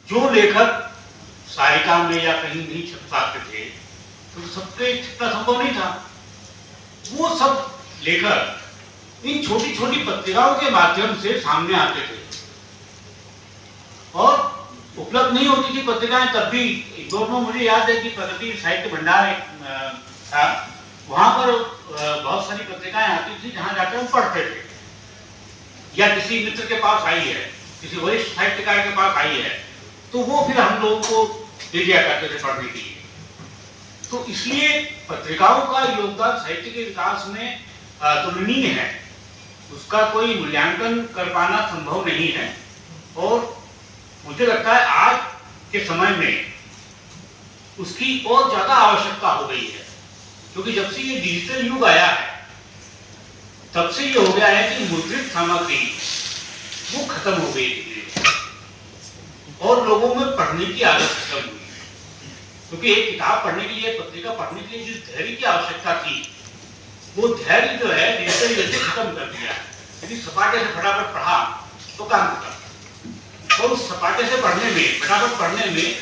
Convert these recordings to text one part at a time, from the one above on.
जो लेखक सारिका में या कहीं नहीं छप सकते थे तो सबके छपना संभव नहीं था। वो सब लेखक इन छोटी छोटी पत्रिकाओं के माध्यम से सामने आते थे और उपलब्ध नहीं होती थी पत्रिकाएं तब भी। दोनों मुझे याद है कि प्रगति साहित्य भंडार था, वहां पर बहुत सारी पत्रिकाएं आती थी जहां जाकर हम पढ़ते थे, या किसी मित्र के पास आई है, किसी वरिष्ठ साहित्यकार के पास आई है, तो वो फिर हम लोगों को दे दिया करते थे पढ़ने के लिए। तो इसलिए पत्रिकाओं का योगदान साहित्य के विकास में तुलनीय है, उसका कोई मूल्यांकन कर पाना संभव नहीं है। और मुझे लगता है आज के समय में उसकी और ज्यादा आवश्यकता हो गई है, क्योंकि जब से ये डिजिटल युग आया है तब से ये हो गया है कि मुद्रित सामग्री वो खत्म हो गई और लोगों में पढ़ने की आदत खत्म हुई। क्योंकि एक किताब पढ़ने के लिए, पत्रिका पढ़ने के लिए जिस धैर्य की आवश्यकता थी, वो धैर्य जो है डिजिटल युग से खत्म कर दिया है। यदि सपाटे से फटाफट पढ़ा तो काम खत्म, और उस सपाटे से पढ़ने में, फटाफट पढ़ने में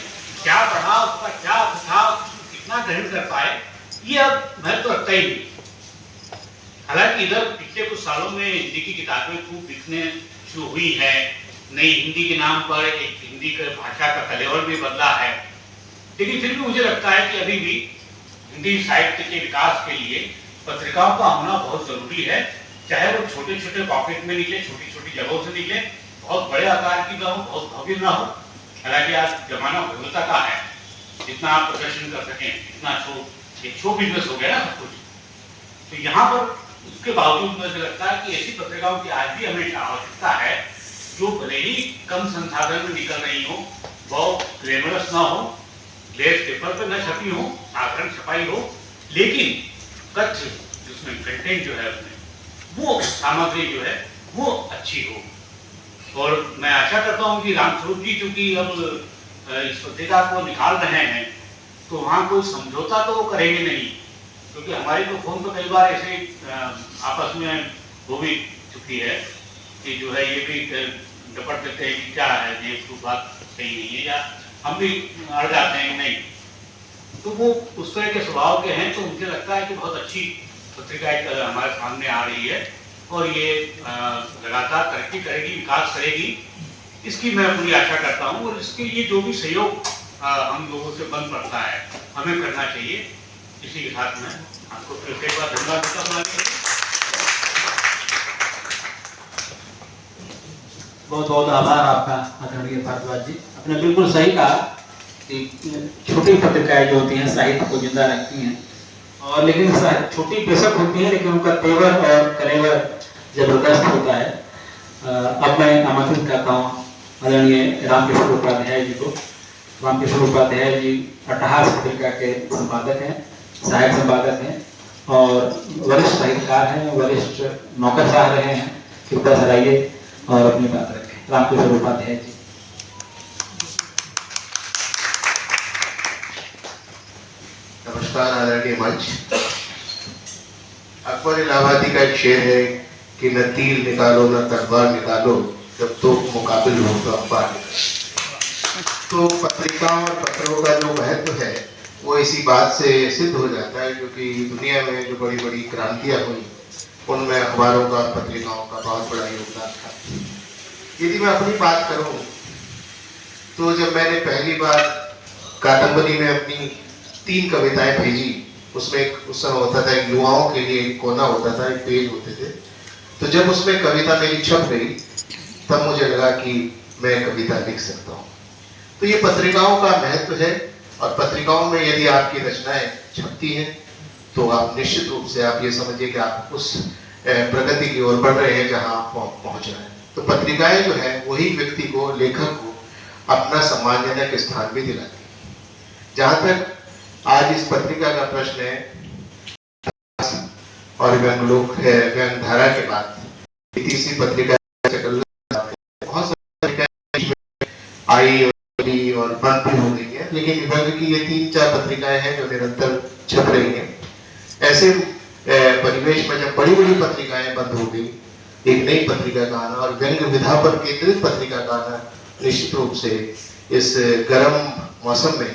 क्या पढ़ा, उसका क्या था, कितना ग्रहण कर पाए, ये अब महत्व रखता ही नहीं। हालांकि इधर पिछले कुछ सालों में हिंदी की किताबें खूब दिखने शुरू हुई है, नई हिंदी के नाम पर एक हिंदी की भाषा का कलेवर भी बदला है, लेकिन फिर भी मुझे लगता है कि अभी भी हिंदी साहित्य के विकास के लिए पत्रिकाओं का होना बहुत जरूरी है। चाहे वो छोटे छोटे पॉकेट में निकले, छोटी छोटी जगहों से निकले, बहुत बड़े आकार की ना हो, बहुत भव्य ना हो। हालांकि आज जमाना भव्यता का है, जितना आप प्रदर्शन कर सकें इतना एक शो बिजनेस हो गया ना सब कुछ। तो यहाँ पर उसके बावजूद मुझे लगता है कि ऐसी पत्रिकाओं की आज भी हमें आवश्यकता है जो भले ही कम संसाधन में निकल रही हो, बहुत ग्लैमरस ना हो, ग्लेस पेपर पे न छपी हो, साधारण छपाई हो, लेकिन तथ्य जिसमें कंटेंट जो है उसमें वो सामग्री जो है वो अच्छी हो। और मैं आशा करता हूँ कि रामस्वरूप जी चूंकि अब इस पत्रिका को निकाल रहे हैं तो वहाँ कोई समझौता तो करेंगे नहीं, क्योंकि हमारी तो फोन तो कई बार ऐसे आपस में वो भी चुकी है कि जो है ये भी डपट देते हैं कि क्या है ये तो बात सही नहीं है, या हम भी अड़ जाते हैं नहीं। तो वो उस तरह के स्वभाव के हैं, तो मुझे लगता है कि बहुत अच्छी पत्रिका हमारे सामने आ रही है और ये लगातार तरक्की करेगी, विकास करेगी, इसकी मैं पूरी आशा करता हूँ। और इसके लिए जो भी सहयोग हम लोगों से बन पड़ता है हमें करना चाहिए। इसी के साथ में आपको फिर एक बार धन्यवाद देता हूँ। बहुत बहुत आभार आपका आदरणीय भारद्वाज जी। आपने बिल्कुल सही कहा कि छोटी पत्रिकाएं जो होती हैं साहित्य को जिंदा रखती हैं, और लेकिन छोटी बेशक होती है लेकिन उनका तेवर और कलेवर जबरदस्त होता है। अब मैं आमंत्रित करता हूँ आदरणीय रामकिशोर उपाध्याय जी को। रामकिशोर उपाध्याय जी अट्टहास पत्रिका के संपादक हैं, सहायक संपादक हैं और वरिष्ठ साहित्यकार हैं, वरिष्ठ नौकरशाह रहे हैं। कृपया सराइए और अपनी बात रखें। रामकिशोर उपाध्याय जी। नमस्कार आदरणीय मंच। अकबर इलाहाबादी का एक शेर है कि न तीर निकालो न तलवार निकालो, जब तो मुकाबिल हो तो अखबार निकालो। तो पत्रिकाओं और पत्रों का जो महत्व है वो इसी बात से सिद्ध हो जाता है, क्योंकि दुनिया में जो बड़ी बड़ी क्रांतियां हुई उनमें अखबारों का, पत्रिकाओं का बहुत बड़ा योगदान था। यदि मैं अपनी बात करूं तो जब मैंने पहली बार कादम्बरी में अपनी 3 कविताएं भेजी, उसमें उस समय होता था एक युवाओं के लिए एक कोना होता था, एक पेज होते थे, तो जब उसमें कविता मेरी छप गई तब मुझे लगा कि मैं कविता लिख सकता हूँ। तो ये पत्रिकाओं का महत्व है, और पत्रिकाओं में यदि आपकी रचनाएं छपती हैं तो आप निश्चित रूप से आप ये समझिए कि आप उस प्रगति की ओर बढ़ रहे हैं जहाँ आप पहुँच रहे हैं। तो पत्रिकाएं जो है वही व्यक्ति को, लेखक को अपना सम्मानजनक स्थान भी दिलाती है। जहाँ तक आज इस पत्रिका का प्रश्न है और व्यंग धारा के बाद तीसरी पत्रिका बहुत सारी आई और बंद भी हो गई है, लेकिन विभाग की ये 3-4 पत्रिकाएं हैं जो निरंतर छप रही हैं। ऐसे परिवेश में जब बड़ी बड़ी पत्रिकाएं बंद हो गई, एक नई पत्रिका का आना और व्यंग विधा पर केंद्रित पत्रिका का आना निश्चित रूप से इस गर्म मौसम में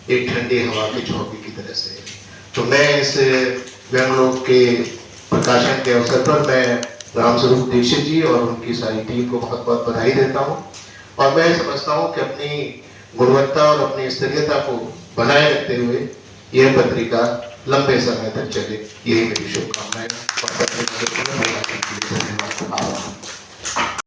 एक ठंडी हवा के झोंके की तरह से। तो मैं इस व्यंगलोक के प्रकाशन के अवसर पर मैं रामस्वरूप दीक्षित जी और उनकी सारी टीम को बहुत बहुत बधाई देता हूँ। और मैं समझता हूँ कि अपनी गुणवत्ता और अपनी स्तरीयता को बनाए रखते हुए यह पत्रिका लंबे समय तक चले, यही मेरी शुभकामनाएं। और पत्रिका के लिए धन्यवाद।